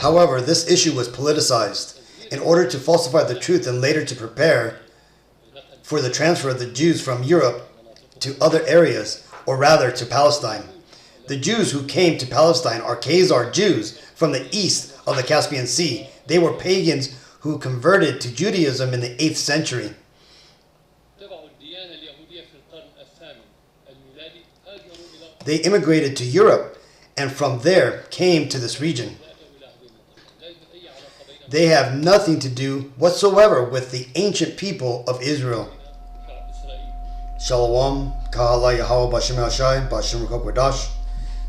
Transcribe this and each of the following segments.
However, this issue was politicized in order to falsify the truth and later to prepare for the transfer of the Jews from Europe to other areas, or rather to Palestine. The Jews who came to Palestine are Khazar Jews from the east of the Caspian Sea. They were pagans who converted to Judaism in the 8th century. They immigrated to Europe and from there came to this region. They have nothing to do whatsoever with the ancient people of Israel. Shalom, Kahala Yahweh Bashem Hashai, Bashem Rukok Wadash.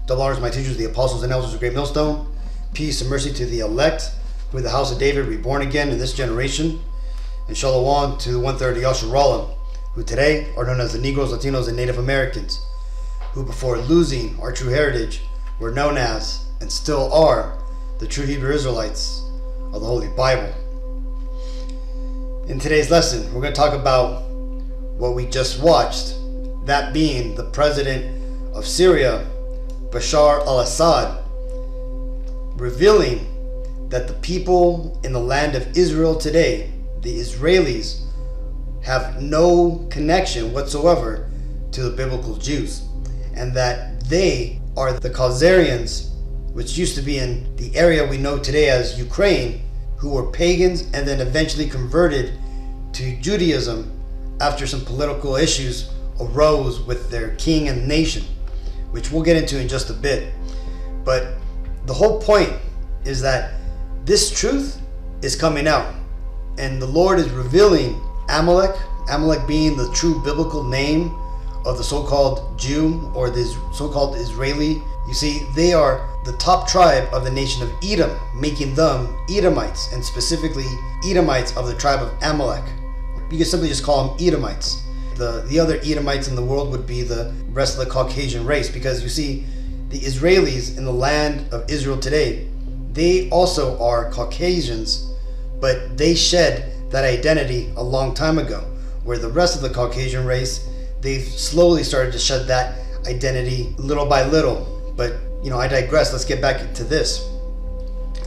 Double honors my teachers, the apostles and elders of Great Millstone. Peace and mercy to the elect, who are the house of David, reborn again in this generation. And shalom to the 1/3 of Yasharallah, who today are known as the Negroes, Latinos, and Native Americans, who before losing our true heritage were known as, and still are, the true Hebrew Israelites of the Holy Bible. In today's lesson, we're going to talk about what we just watched, that being the president of Syria, Bashar al-Assad, revealing that the people in the land of Israel today, the Israelis, have no connection whatsoever to the biblical Jews, and that they are the Khazarians, which used to be in the area we know today as Ukraine, who were pagans and then eventually converted to Judaism after some political issues arose with their king and nation, which we'll get into in just a bit. But the whole point is that this truth is coming out, and the Lord is revealing Amalek being the true biblical name of the so-called Jew or the so-called Israeli. You see, they are the top tribe of the nation of Edom, making them Edomites, and specifically Edomites of the tribe of Amalek. You can simply just call them Edomites. The other Edomites in the world would be the rest of the Caucasian race, because you see, the Israelis in the land of Israel today, they also are Caucasians, but they shed that identity a long time ago, where the rest of the Caucasian race, they've slowly started to shed that identity little by little. But, I digress. Let's get back to this.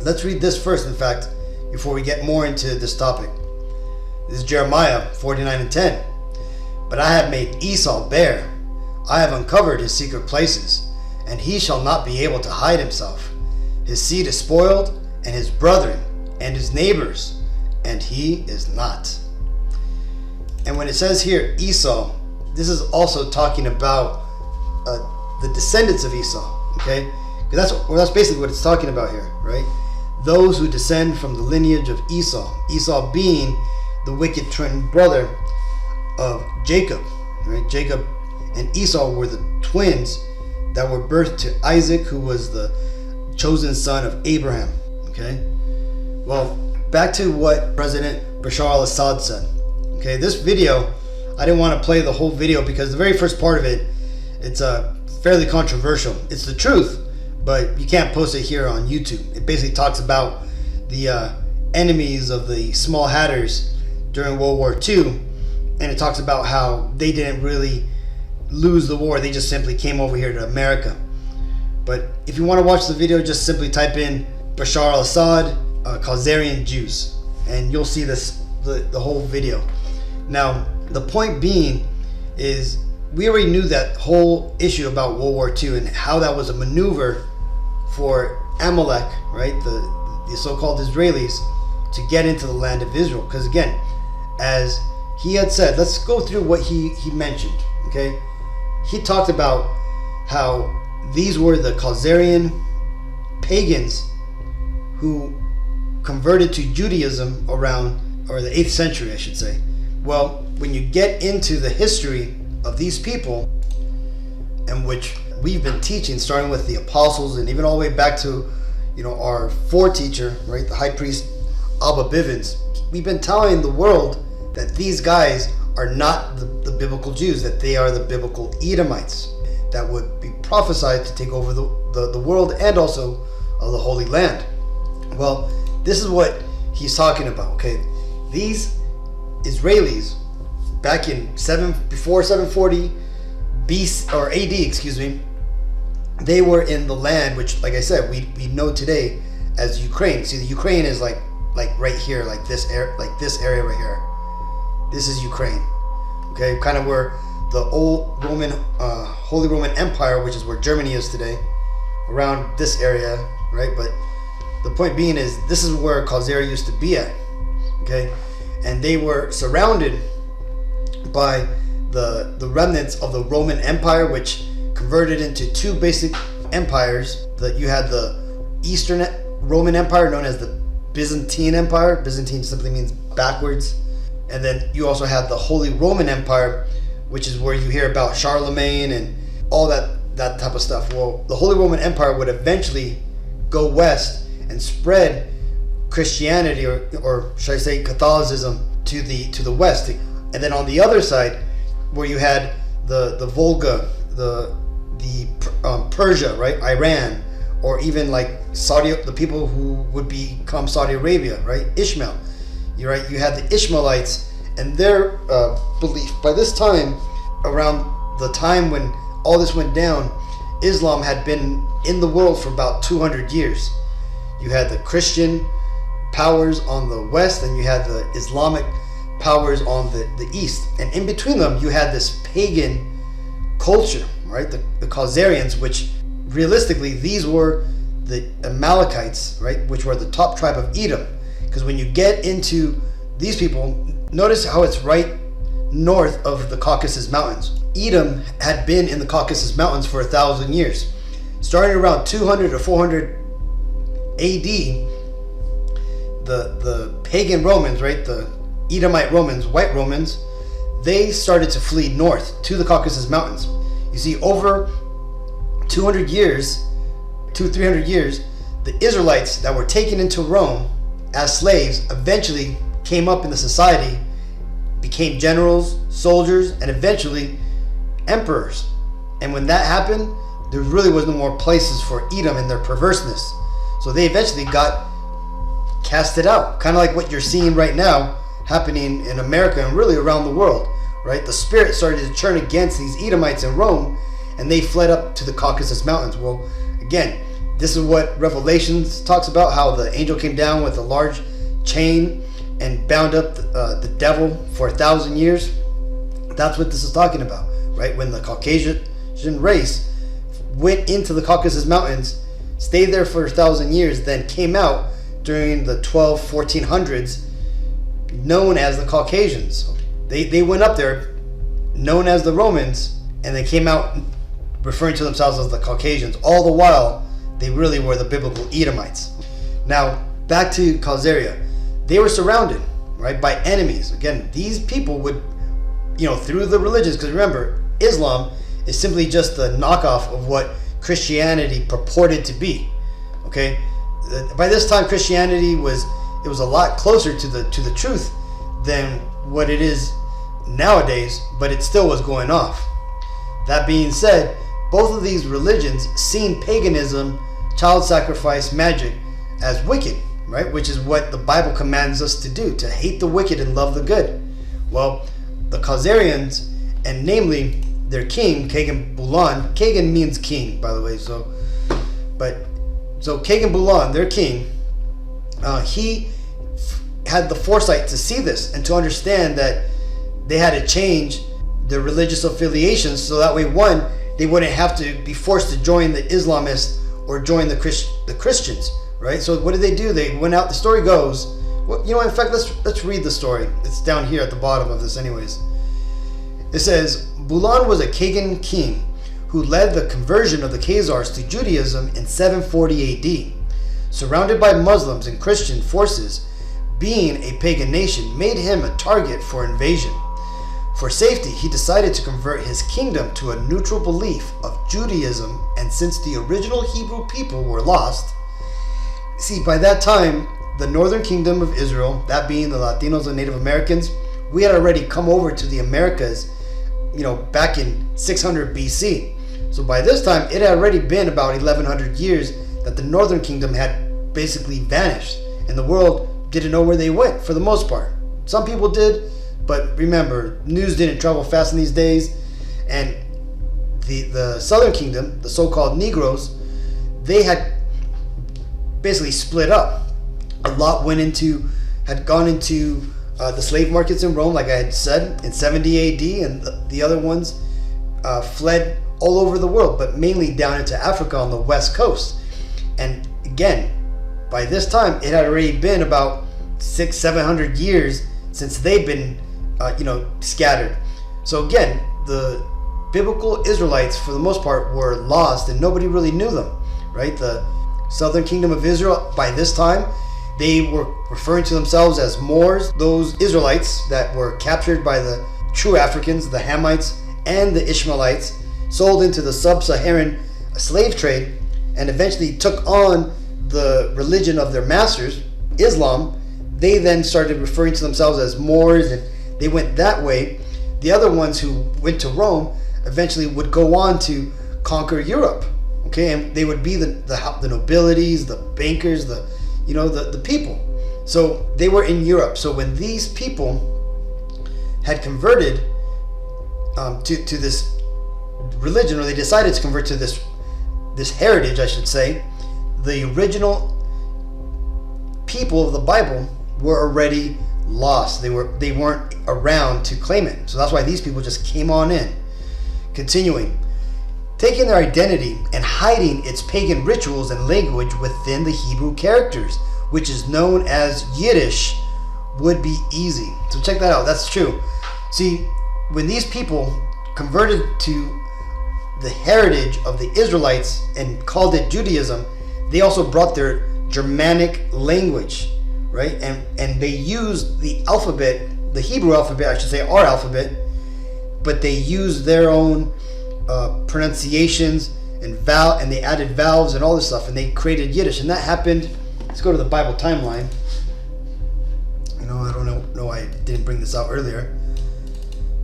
Let's read this first, in fact, before we get more into this topic. This is Jeremiah 49:10. But I have made Esau bare. I have uncovered his secret places, and he shall not be able to hide himself. His seed is spoiled, and his brethren, and his neighbors, and he is not. And when it says here Esau, this is also talking about the descendants of Esau, okay? Because that's basically what it's talking about here, right? Those who descend from the lineage of Esau. Esau being the wicked twin brother of Jacob, right? Jacob and Esau were the twins that were birthed to Isaac, who was the chosen son of Abraham, okay? Well, back to what President Bashar al-Assad said. Okay, this video, I didn't want to play the whole video because the very first part of it, it's fairly controversial. It's the truth, but you can't post it here on YouTube. It basically talks about the enemies of the small hatters during World War II, and it talks about how they didn't really lose the war. They just simply came over here to America. But if you want to watch the video, just simply type in Bashar al-Assad, Khazarian Jews, and you'll see this the whole video. Now, the point being is we already knew that whole issue about World War II and how that was a maneuver for Amalek, right, the so-called Israelis, to get into the land of Israel. Because again, as he had said, let's go through what he mentioned, okay? He talked about how these were the Khazarian pagans who converted to Judaism around, or the 8th century, I should say. Well, when you get into the history of these people, and which we've been teaching, starting with the apostles and even all the way back to, our foreteacher, right, the high priest Abba Bivens, we've been telling the world that these guys are not the biblical Jews, that they are the biblical Edomites that would be prophesied to take over the world and also of the Holy Land. Well, this is what he's talking about, okay? These Israelis back in before 740 BC or AD, excuse me, they were in the land which, like I said, we know today as Ukraine. See, the Ukraine is like right here, like this area right here. This is Ukraine. Okay, kind of where the old Roman, Holy Roman Empire, which is where Germany is today, around this area, right? But the point being is, this is where Khazars used to be at. Okay, and they were surrounded by the remnants of the Roman Empire, which converted into two basic empires. That you had the Eastern Roman Empire, known as the Byzantine Empire. Byzantine simply means backwards. And then you also had the Holy Roman Empire, which is where you hear about Charlemagne and all that type of stuff. Well, the Holy Roman Empire would eventually go west and spread Christianity, or should I say Catholicism, to the west. And then on the other side, where you had the Volga, the Persia, right, Iran, or even like Saudi, the people who would become Saudi Arabia, right, Ishmael. You're right. You had the Ishmaelites and their belief. By this time, around the time when all this went down, Islam had been in the world for about 200 years. You had the Christian powers on the west, and you had the Islamic powers on the east. And in between them, you had this pagan culture, right? The Khazarians, which realistically, these were the Amalekites, right? Which were the top tribe of Edom. Because when you get into these people, notice how it's right north of the Caucasus Mountains. Edom had been in the Caucasus Mountains for 1,000 years. Starting around 200 or 400 AD, the pagan Romans, right, the Edomite Romans, white Romans, they started to flee north to the Caucasus Mountains. You see, over 200 years, 300 years, the Israelites that were taken into Rome as slaves eventually came up in the society, became generals, soldiers, and eventually emperors. And when that happened, there really was no more places for Edom and their perverseness. So they eventually got casted out, kind of like what you're seeing right now happening in America and really around the world, right? The spirit started to turn against these Edomites in Rome, and they fled up to the Caucasus Mountains. Well, again, this is what Revelations talks about, how the angel came down with a large chain and bound up the devil for 1,000 years. That's what this is talking about, right? When the Caucasian race went into the Caucasus Mountains, stayed there for 1,000 years, then came out during the 1400s, known as the Caucasians. They went up there, known as the Romans, and they came out referring to themselves as the Caucasians. All the while, they really were the biblical Edomites. Now, back to Khazaria. They were surrounded, right, by enemies. Again, these people would, through the religions, because remember, Islam is simply just the knockoff of what Christianity purported to be. Okay? By this time, Christianity was a lot closer to the truth than what it is nowadays, but it still was going off. That being said, both of these religions seen paganism, child sacrifice, magic as wicked, right? Which is what the Bible commands us to do, to hate the wicked and love the good. Well, the Khazarians, and namely their king, Kagan Bulan. Kagan means king, by the way. So Kagan Bulan, their king, he had the foresight to see this and to understand that they had to change their religious affiliations, so that way, one, they wouldn't have to be forced to join the Islamists or join the Christians, right? So what did they do? They went out. The story goes, well, in fact, let's read the story. It's down here at the bottom of this, anyways. It says, Bulan was a Kagan king who led the conversion of the Khazars to Judaism in 740 AD. Surrounded by Muslims and Christian forces, being a pagan nation made him a target for invasion. For safety, he decided to convert his kingdom to a neutral belief of Judaism, and since the original Hebrew people were lost, see, by that time, the northern kingdom of Israel, that being the Latinos and Native Americans, we had already come over to the Americas, back in 600 BC. So by this time, it had already been about 1100 years that the northern kingdom had basically vanished, and the world didn't know where they went for the most part. Some people did, but remember, news didn't travel fast in these days, and the southern kingdom, the so-called Negroes, they had basically split up. A lot had gone into the slave markets in Rome, like I had said, in 70 AD, and the other ones fled all over the world, but mainly down into Africa on the west coast. And again, by this time, it had already been about 600-700 years since they've been, scattered. So again, the biblical Israelites, for the most part, were lost, and nobody really knew them, right? The southern kingdom of Israel, by this time, they were referring to themselves as Moors. Those Israelites that were captured by the true Africans, the Hamites and the Ishmaelites, sold into the sub-Saharan slave trade, and eventually took on the religion of their masters, Islam. They then started referring to themselves as Moors, and they went that way. The other ones who went to Rome eventually would go on to conquer Europe, okay, and they would be the nobilities, the bankers, the people. So they were in Europe. So when these people had converted to this religion, or they decided to convert to this heritage, I should say, the original people of the Bible were already lost. They weren't around to claim it. So that's why these people just came on in. Continuing, taking their identity and hiding its pagan rituals and language within the Hebrew characters, which is known as Yiddish, would be easy. So check that out. That's true. See, when these people converted to the heritage of the Israelites and called it Judaism, they also brought their Germanic language, right? And they used the alphabet, the Hebrew alphabet, I should say, our alphabet, but they used their own pronunciations and they added vowels and all this stuff, and they created Yiddish. And that happened. Let's go to the Bible timeline. I don't know why I didn't bring this out earlier,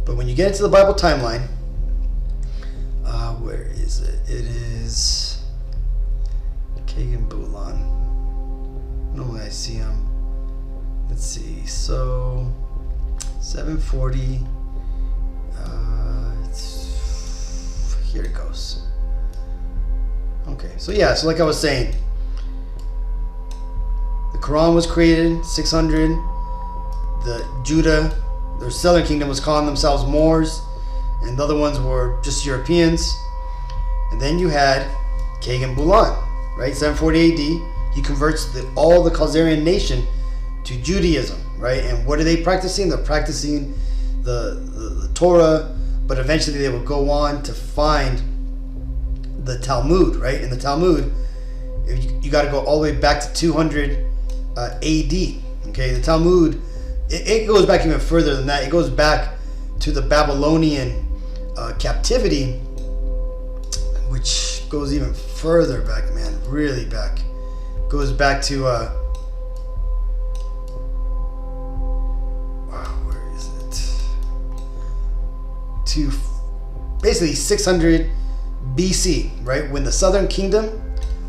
but when you get into the Bible timeline, where is it? It is Kagan Bulan. Normally I see him. Let's see. So 740. Here it goes. Okay. So like I was saying, the Quran was created 600. The Judah, their southern kingdom, was calling themselves Moors, and the other ones were just Europeans. And then you had Kagan Bulan, right? 740 AD. He converts all the Khazarian nation to Judaism, right? And what are they practicing? They're practicing the Torah, but eventually they will go on to find the Talmud, right? In the Talmud, you got to go all the way back to 200 AD. Okay, the Talmud, it goes back even further than that. It goes back to the Babylonian captivity, which goes even further back, man, really back. Goes back to where is it? To basically 600 BC, right? When the southern kingdom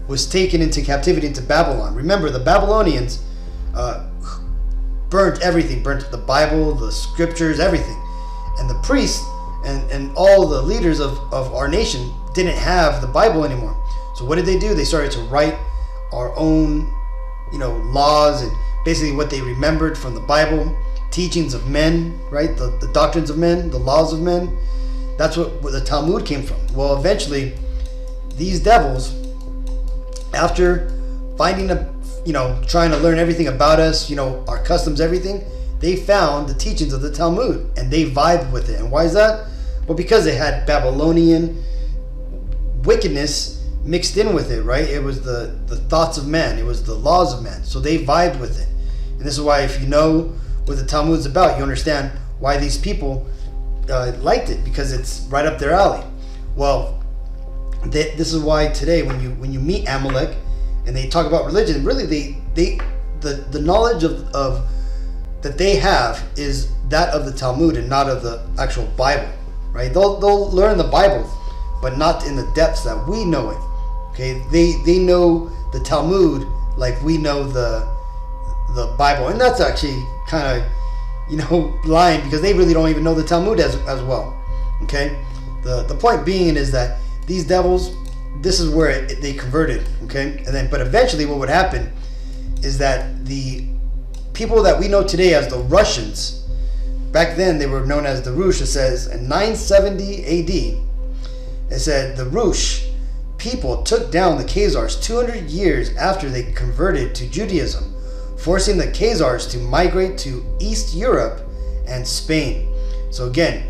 was taken into captivity into Babylon. Remember, the Babylonians burnt everything, burnt the Bible, the scriptures, everything. And the priests and all the leaders of our nation didn't have the Bible anymore. So what did they do? They started to write our own, laws, and basically what they remembered from the Bible, teachings of men, right? The doctrines of men, the laws of men. That's where the Talmud came from. Well, eventually, these devils, after finding trying to learn everything about us, our customs, everything, they found the teachings of the Talmud, and they vibed with it. And why is that? Well, because they had Babylonian wickedness mixed in with it, right? It was the thoughts of men. It was the laws of men. So they vibed with it. And this is why, if you know what the Talmud's about, you understand why these people liked it, because it's right up their alley. Well, this is why today, when you meet Amalek and they talk about religion, really the knowledge of that they have is that of the Talmud and not of the actual Bible, right? They'll learn the Bible, but not in the depths that we know it. Okay, they know the Talmud like we know the Bible, and that's actually kind of lying, because they really don't even know the Talmud as well. Okay, the point being is that these devils this is where they converted, okay? And then, but eventually what would happen is that the people that we know today as the Russians, back then they were known as the Rush. It says in 970 AD, it said the Rush people took down the Khazars 200 years after they converted to Judaism, forcing the Khazars to migrate to East Europe and Spain. So again,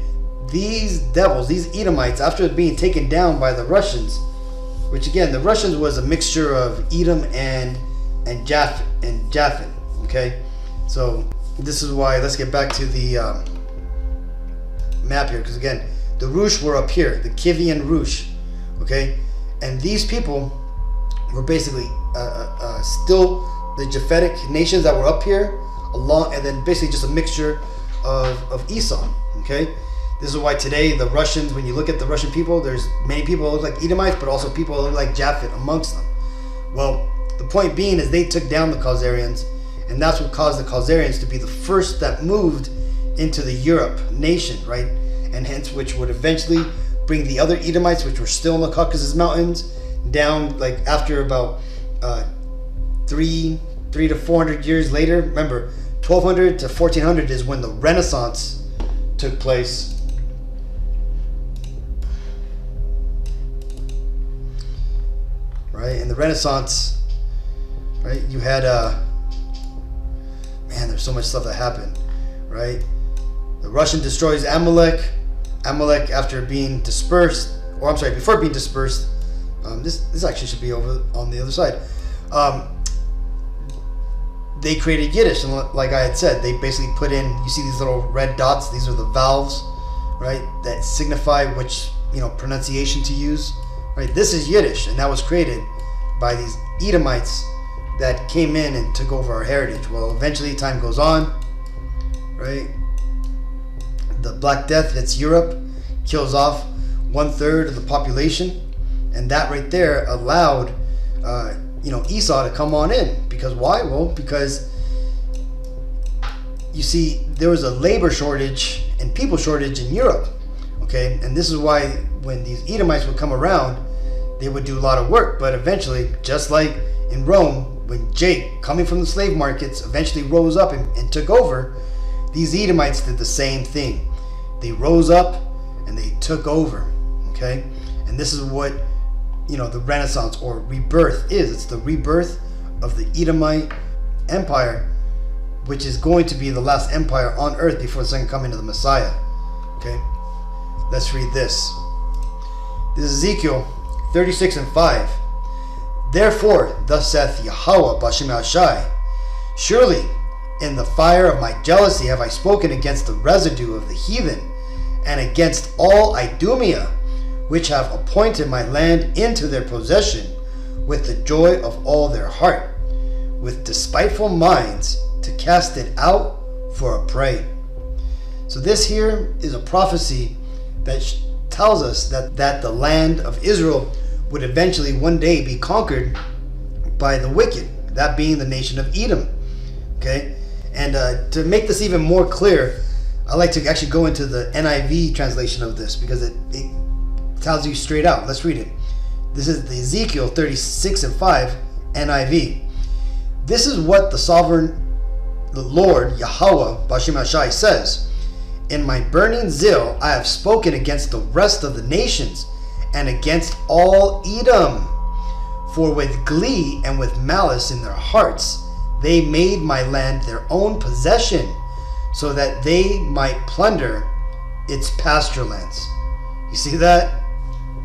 these devils, these Edomites, after being taken down by the Russians, which again, the Russians was a mixture of Edom and Japhet, okay? So this is why, let's get back to the map here, because again, the Rush were up here, the Kivian Rush, okay? And these people were basically still the Japhetic nations that were up here, along, and then basically just a mixture of Esau, okay? This is why today the Russians, when you look at the Russian people, there's many people that look like Edomites, but also people that look like Japhet amongst them. Well, the point being is they took down the Khazarians, and that's what caused the Khazarians to be the first that moved into the Europe nation, right? And hence which would eventually bring the other Edomites, which were still in the Caucasus Mountains, down like after about 300 to 400 years later. Remember, 1200 to 1400 is when the Renaissance took place. Right, in the Renaissance, right, you had man, there's so much stuff that happened, right? The Russian destroys Amalek. Amalek, after being dispersed, or I'm sorry, before being dispersed, this actually should be over on the other side. They created Yiddish, and like I had said, they basically put in, you see these little red dots, these are the vowels, right, that signify which, pronunciation to use, right? This is Yiddish, and that was created by these Edomites that came in and took over our heritage. Well, eventually time goes on, right? The Black Death hits Europe, kills off 1/3 of the population, and that right there allowed Esau to come on in. Because why? Well, because you see there was a labor shortage and people shortage in Europe, okay? And this is why when these Edomites would come around, they would do a lot of work. But eventually, just like in Rome, when Jake, coming from the slave markets, eventually rose up and took over, these Edomites did the same thing. They rose up and they took over, okay? And this is what, the Renaissance or rebirth is. It's the rebirth of the Edomite Empire, which is going to be the last empire on earth before the second coming of the Messiah, okay? Let's read this. This is Ezekiel 36:5. Therefore, thus saith Yahweh Bashim Ashai, surely in the fire of my jealousy have I spoken against the residue of the heathen, and against all Idumea, which have appointed my land into their possession, with the joy of all their heart, with despiteful minds, to cast it out for a prey. So this here is a prophecy that tells us that the land of Israel would eventually one day be conquered by the wicked, that being the nation of Edom, okay? And to make this even more clear, I like to actually go into the NIV translation of this, because it tells you straight out. Let's read it. This is the Ezekiel 36:5 NIV. This is what the Lord Yahweh Bashim Ashai says: in my burning zeal I have spoken against the rest of the nations, and against all Edom. For with glee and with malice in their hearts they made my land their own possession, so that they might plunder its pasture lands. You see that?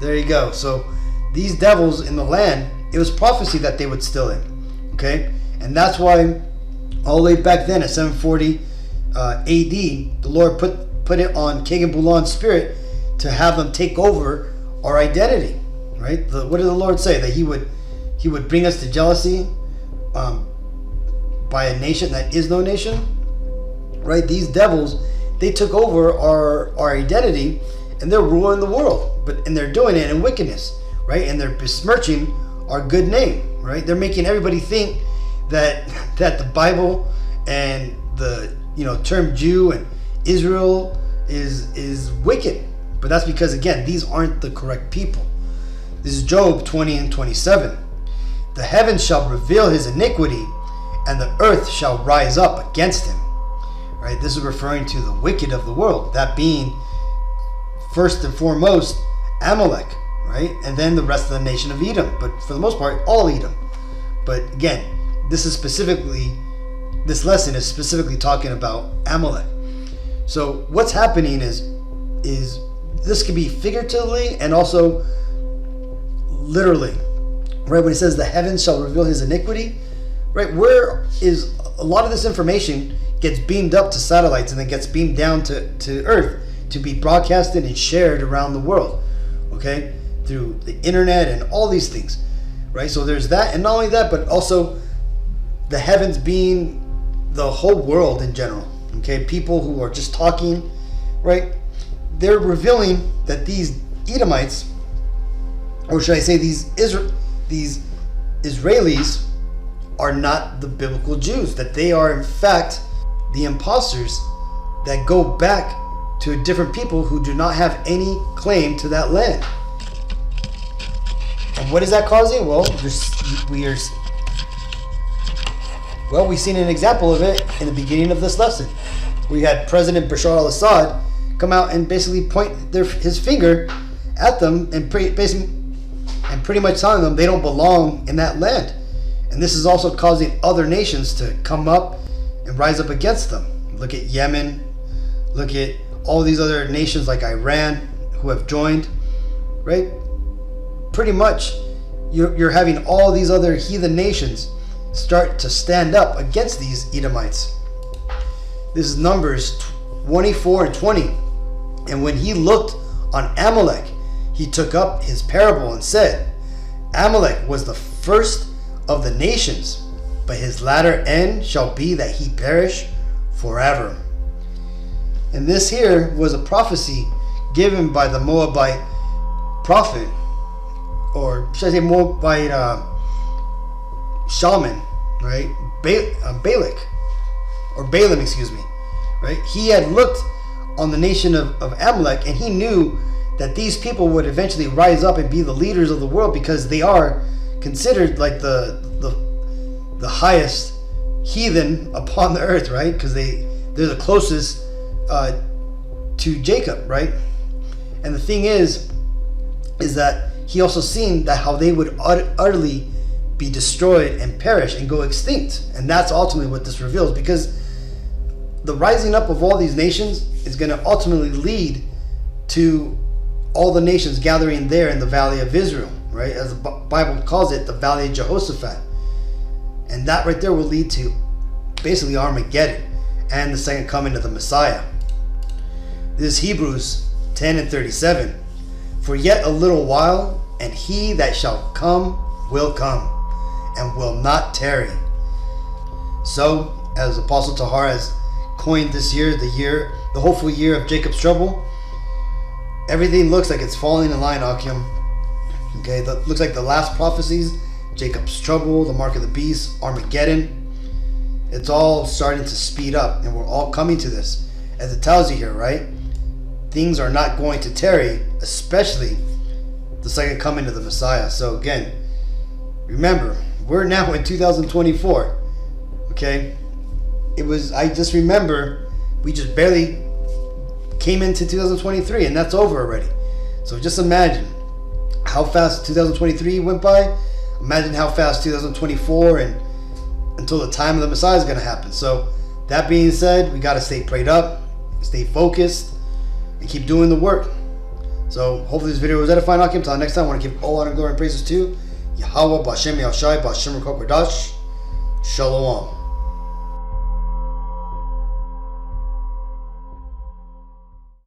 There you go. So these devils in the land, it was prophecy that they would steal it. Okay? And that's why all the way back then at 740 AD, the Lord put it on King and Bulan's spirit to have them take over our identity. Right? What did the Lord say? That He would bring us to jealousy by a nation that is no nation. Right? These devils, they took over our identity, and they're ruling the world. And they're doing it in wickedness, right? And they're besmirching our good name, right? They're making everybody think that the Bible and the term Jew and Israel is wicked. But that's because, again, these aren't the correct people. This is Job 20 and 27. The heavens shall reveal his iniquity, and the earth shall rise up against him. Right? This is referring to the wicked of the world, that being first and foremost Amalek, right? And then the rest of the nation of Edom, but for the most part, all Edom. But again, this lesson is specifically talking about Amalek. So what's happening is this could be figuratively and also literally, right? When it says the heavens shall reveal his iniquity, right? Where is a lot of this information gets beamed up to satellites and then gets beamed down to Earth to be broadcasted and shared around the world, okay? Through the internet and all these things, right? So there's that, and not only that, but also the heavens being the whole world in general, okay? People who are just talking, right? They're revealing that these Edomites, or should I say these Israelis, are not the biblical Jews, that they are in fact the imposters that go back to a different people who do not have any claim to that land. And what is that causing? Well, we've seen an example of it in the beginning of this lesson. We had President Bashar al-Assad come out and basically point his finger at them and pretty much telling them they don't belong in that land. And this is also causing other nations to come up and rise up against them. Look at Yemen. Look at all these other nations like Iran who have joined, right? Pretty much you're having all these other heathen nations start to stand up against these Edomites. This is Numbers 24 and 20. And when he looked on Amalek, he took up his parable and said, Amalek was the first of the nations, but his latter end shall be that he perish forever. And this here was a prophecy given by the Moabite prophet, or should I say Moabite shaman, right? Balak, or Balaam, excuse me, right? He had looked on the nation of Amalek, and he knew that these people would eventually rise up and be the leaders of the world because they are considered like the highest heathen upon the earth, right? Because they're the closest to Jacob, right? And the thing is that he also seen that how they would utterly be destroyed and perish and go extinct. And that's ultimately what this reveals, because the rising up of all these nations is going to ultimately lead to all the nations gathering there in the Valley of Israel, right? As the Bible calls it, the Valley of Jehoshaphat. And that right there will lead to basically Armageddon and the second coming of the Messiah. This is Hebrews 10 and 37. For yet a little while, and he that shall come will come, and will not tarry. So, as Apostle Tahar has coined this year, the hopeful year of Jacob's trouble, everything looks like it's falling in line, Akim. Okay, that looks like the last prophecies, Jacob's trouble, the mark of the beast, Armageddon, it's all starting to speed up, and we're all coming to this. As it tells you here, right? Things are not going to tarry, especially the second coming of the Messiah. So again, remember, we're now in 2024. Okay? I just remember we just barely came into 2023, and that's over already. So just imagine how fast 2023 went by. Imagine how fast 2024 and until the time of the Messiah is going to happen. So that being said, we got to stay prayed up, stay focused, and keep doing the work. So hopefully this video was edifying. Until next time, I want to give all honor, glory, and praises to Yahweh, B'Hashem Yahushai, B'Hashem Ruach HaKodesh. Shalom.